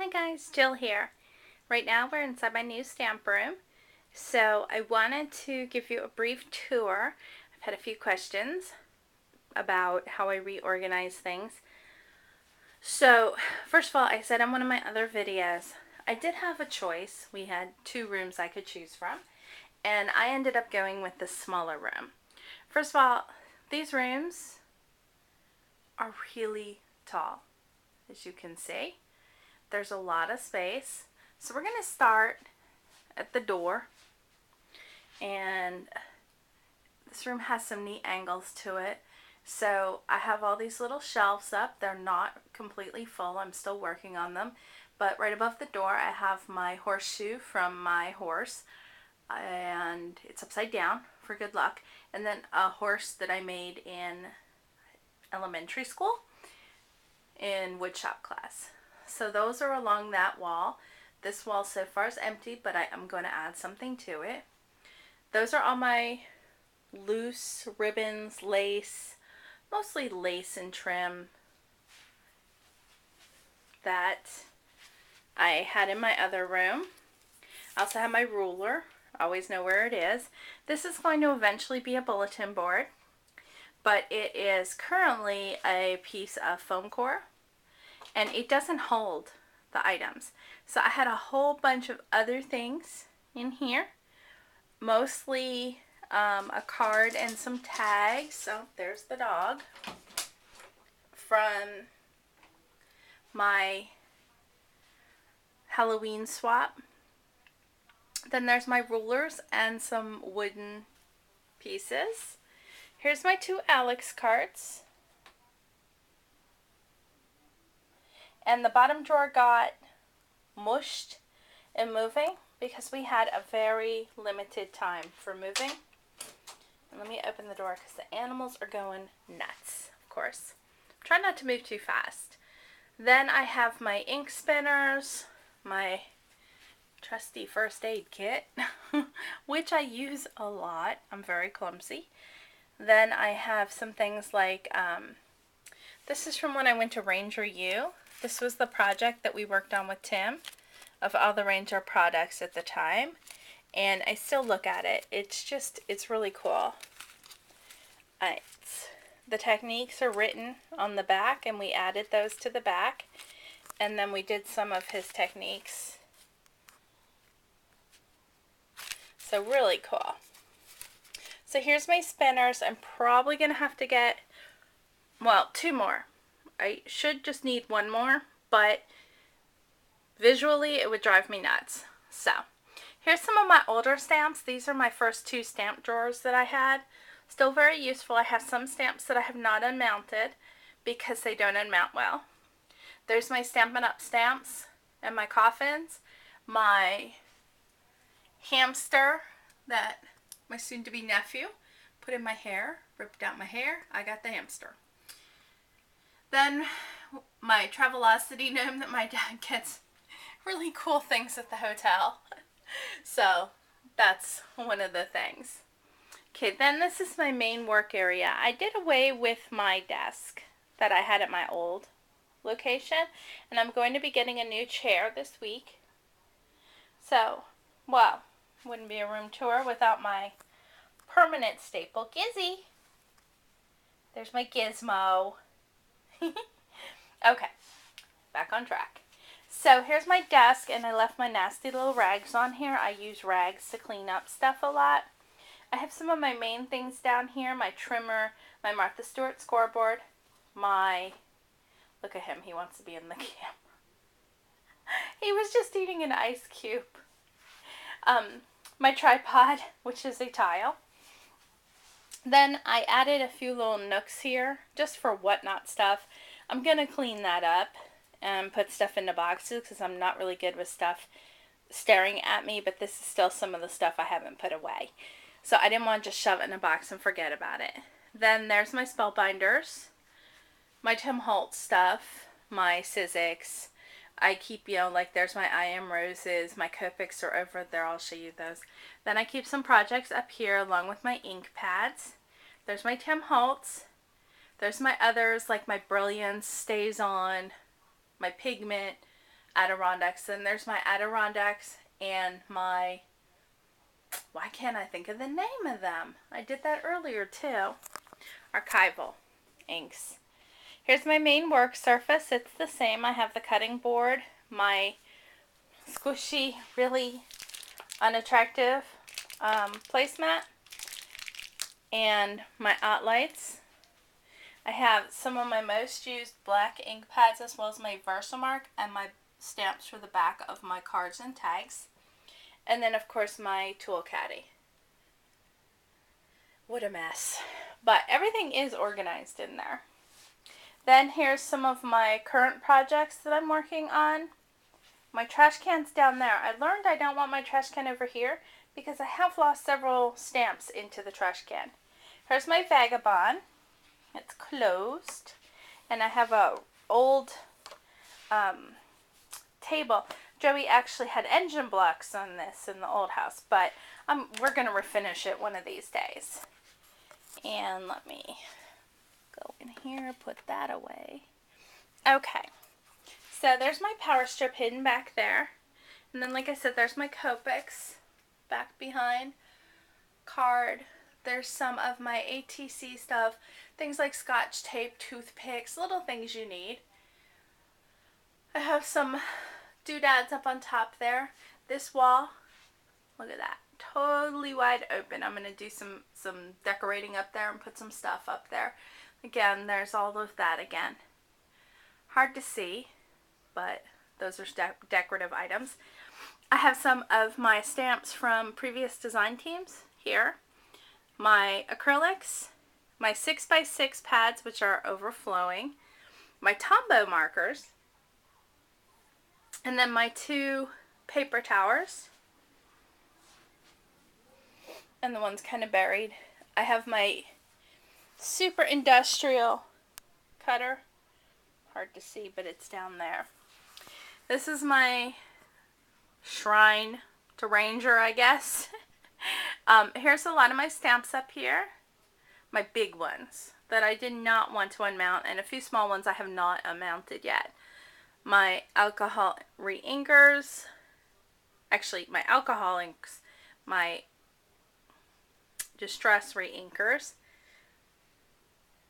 Hi guys, Jill here. Right now we're inside my new stamp room. So I wanted to give you a brief tour. I've had a few questions about how I reorganize things. So first of all, I said in one of my other videos, I did have a choice. We had two rooms I could choose from, and I ended up going with the smaller room. First of all, these rooms are really tall, as you can see. There's a lot of space. So we're going to start at the door, and this room has some neat angles to it. So I have all these little shelves up. They're not completely full. I'm still working on them. But right above the door I have my horseshoe from my horse, and it's upside down for good luck. And then a horse that I made in elementary school in woodshop class. So those are along that wall. This wall so far is empty, but I'm going to add something to it. Those are all my loose ribbons, lace, mostly lace and trim that I had in my other room. I also have my ruler. I always know where it is. This is going to eventually be a bulletin board, but it is currently a piece of foam core, and it doesn't hold the items. So I had a whole bunch of other things in here, mostly a card and some tags. So there's the dog from my Halloween swap. Then there's my rulers and some wooden pieces. Here's my two Alex cards. And the bottom drawer got mushed in moving because we had a very limited time for moving. And let me open the door because the animals are going nuts, of course. Try not to move too fast. Then I have my ink spinners, my trusty first aid kit, which I use a lot. I'm very clumsy. Then I have some things like, this is from when I went to Ranger U. This was the project that we worked on with Tim of all the Ranger products at the time. And I still look at it. It's really cool. The techniques are written on the back, and we added those to the back. And then we did some of his techniques. So really cool. So here's my spinners. I'm probably going to have to get, well, two more. I should just need one more, but visually it would drive me nuts. So here's some of my older stamps. These are my first two stamp drawers that I had. Still very useful. I have some stamps that I have not unmounted because they don't unmount well. There's my Stampin' Up! Stamps and my coffins. My hamster that my soon-to-be nephew put in my hair, ripped out my hair. I got the hamster. Then my Travelocity gnome that my dad gets really cool things at the hotel. So that's one of the things. Okay, then this is my main work area. I did away with my desk that I had at my old location, and I'm going to be getting a new chair this week. So, well, wouldn't be a room tour without my permanent staple, Gizzy. There's my gizmo. Okay, back on track. So here's my desk, and I left my nasty little rags on here. I use rags to clean up stuff a lot. I have some of my main things down here. My trimmer, my Martha Stewart scoreboard, my, look at him, he wants to be in the camera. He was just eating an ice cube. My tripod, which is a tile. Then I added a few little nooks here, just for whatnot stuff. I'm going to clean that up and put stuff into boxes because I'm not really good with stuff staring at me, but this is still some of the stuff I haven't put away. So I didn't want to just shove it in a box and forget about it. Then there's my spellbinders, my Tim Holtz stuff, my Sizzix. I keep, like there's my I Am Roses, my Copics are over there, I'll show you those. Then I keep some projects up here along with my ink pads. There's my Tim Holtz. There's my others like my Brilliance, Stays On, my Pigment, Adirondacks. And there's my Adirondacks and my, why can't I think of the name of them? I did that earlier too. Archival inks. Here's my main work surface. It's the same. I have the cutting board, my squishy, really unattractive placemat, and my OttLites. I have some of my most used black ink pads as well as my Versamark and my stamps for the back of my cards and tags. And then of course my tool caddy. What a mess. But everything is organized in there. Then here's some of my current projects that I'm working on. My trash can's down there. I learned I don't want my trash can over here because I have lost several stamps into the trash can. Here's my Vagabond. It's closed. And I have a old table. Joey actually had engine blocks on this in the old house, but we're going to refinish it one of these days. And let me go in here, put that away. Okay, so there's my power strip hidden back there. And then, like I said, there's my Copics back behind. Card. There's some of my ATC stuff. Things like Scotch tape, toothpicks, little things you need. I have some doodads up on top there. This wall, look at that. Totally wide open. I'm going to do some decorating up there and put some stuff up there. Again, there's all of that again. Hard to see, but those are decorative items. I have some of my stamps from previous design teams here. My acrylics, my 6x6 pads, which are overflowing, my Tombow markers, and then my 2 paper towers. And the one's kind of buried. I have my super industrial cutter. Hard to see, but it's down there. This is my shrine to Ranger, I guess. Here's a lot of my stamps up here. My big ones that I did not want to unmount, and a few small ones I have not unmounted yet. My alcohol re-inkers. Actually, my alcohol inks. My distress re-inkers,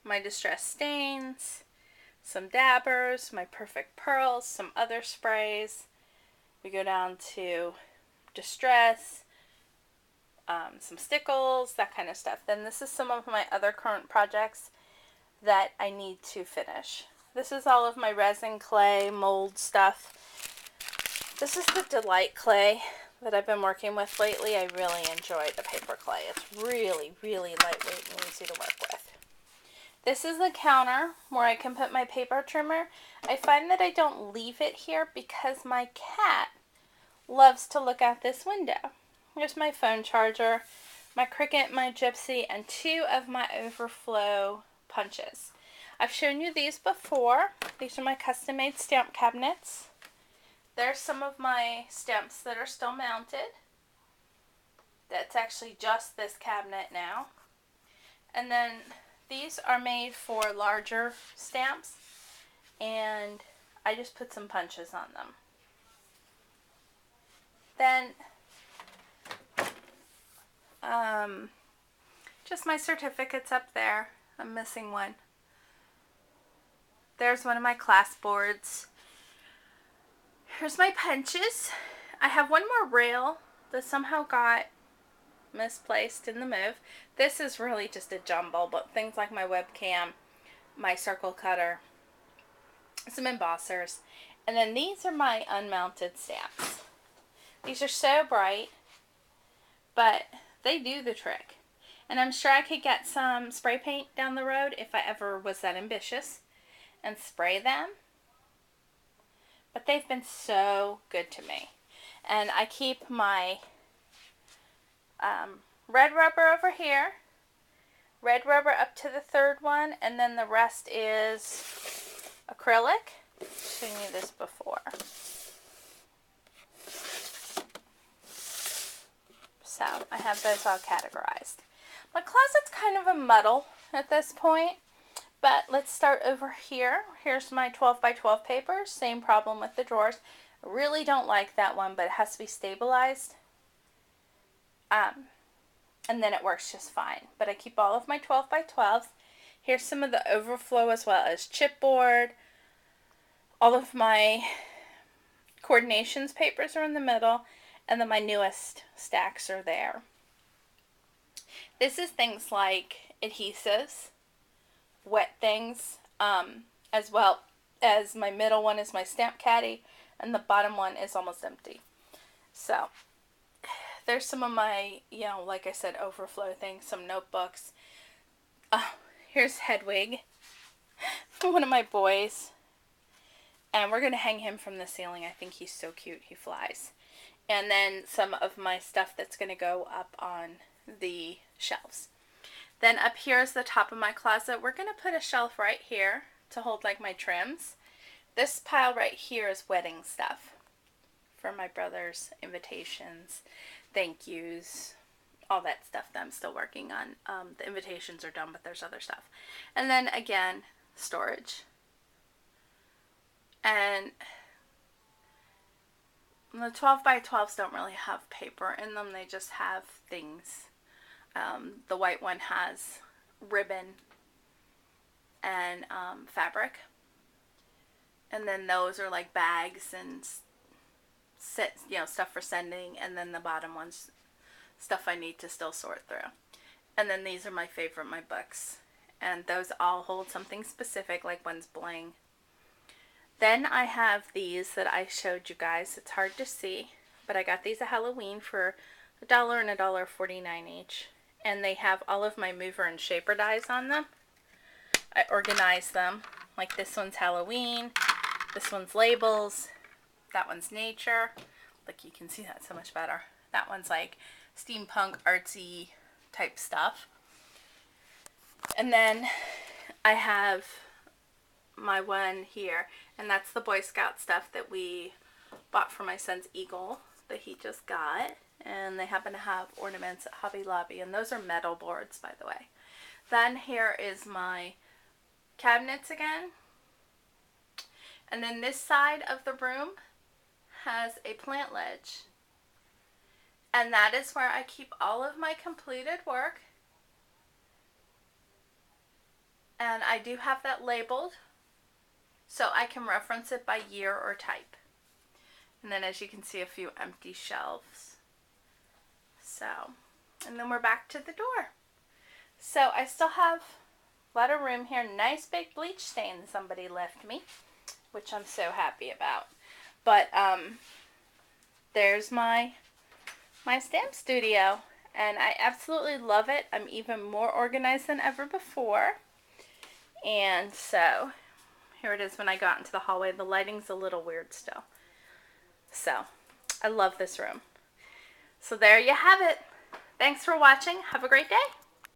my distress stains, some dabbers, my perfect pearls, some other sprays. We go down to distress, some stickles, that kind of stuff. Then this is some of my other current projects that I need to finish. This is all of my resin clay mold stuff. This is the Delight clay that I've been working with lately. I really enjoy the paper clay. It's really, really lightweight and easy to work with. This is the counter where I can put my paper trimmer. I find that I don't leave it here because my cat loves to look out this window. Here's my phone charger, my Cricut, my Gypsy, and 2 of my overflow punches. I've shown you these before. These are my custom-made stamp cabinets. There's some of my stamps that are still mounted. That's actually just this cabinet now. And then these are made for larger stamps, and I just put some punches on them. Then just my certificates up there. I'm missing one. There's one of my class boards. Here's my punches. I have one more rail that somehow got misplaced in the move. This is really just a jumble, but things like my webcam, my circle cutter, some embossers, and then these are my unmounted stamps. These are so bright, but they do the trick. And I'm sure I could get some spray paint down the road if I ever was that ambitious and spray them. But they've been so good to me. And I keep my red rubber over here, red rubber up to the 3rd one, and then the rest is acrylic. I've shown you this before. So I have those all categorized. My closet's kind of a muddle at this point, but let's start over here. Here's my 12 by 12 paper. Same problem with the drawers. I really don't like that one, but it has to be stabilized. And then it works just fine. But I keep all of my 12 by 12s. Here's some of the overflow as well as chipboard. All of my coordinations papers are in the middle, and then my newest stacks are there. This is things like adhesives, wet things, as well as my middle one is my stamp caddy, and the bottom one is almost empty. So there's some of my, like I said, overflow things, some notebooks. Here's Hedwig, one of my boys. And we're going to hang him from the ceiling. I think he's so cute. He flies. And then some of my stuff that's going to go up on the shelves. Then up here is the top of my closet. We're going to put a shelf right here to hold like my trims. This pile right here is wedding stuff for my brother's invitations, thank yous, all that stuff that I'm still working on. The invitations are done, but there's other stuff. And then again, storage. And the 12 by 12s don't really have paper in them. They just have things. The white one has ribbon and fabric. And then those are like bags and stuff for sending. And then the bottom one's stuff I need to still sort through. And then these are my favorite, my books. And those all hold something specific, like one's bling. Then I have these that I showed you guys. It's hard to see, but I got these at Halloween for $1 and $1.49 each. And they have all of my mover and shaper dies on them. I organized them. Like this one's Halloween, this one's labels, that one's nature. Like you can see that so much better. That one's like steampunk, artsy type stuff. And then I have my one here, and that's the Boy Scout stuff that we bought for my son's eagle that he just got, and they happen to have ornaments at Hobby Lobby, and those are metal boards, by the way. Then here is my cabinets again, and then this side of the room has a plant ledge, and that is where I keep all of my completed work, and I do have that labeled so I can reference it by year or type. And then as you can see, a few empty shelves. So, and then we're back to the door. So I still have a lot of room here. Nice big bleach stain somebody left me, which I'm so happy about. But there's my stamp studio, and I absolutely love it. I'm even more organized than ever before. And so here it is when I got into the hallway. The lighting's a little weird still. So, I love this room. So there you have it. Thanks for watching. Have a great day.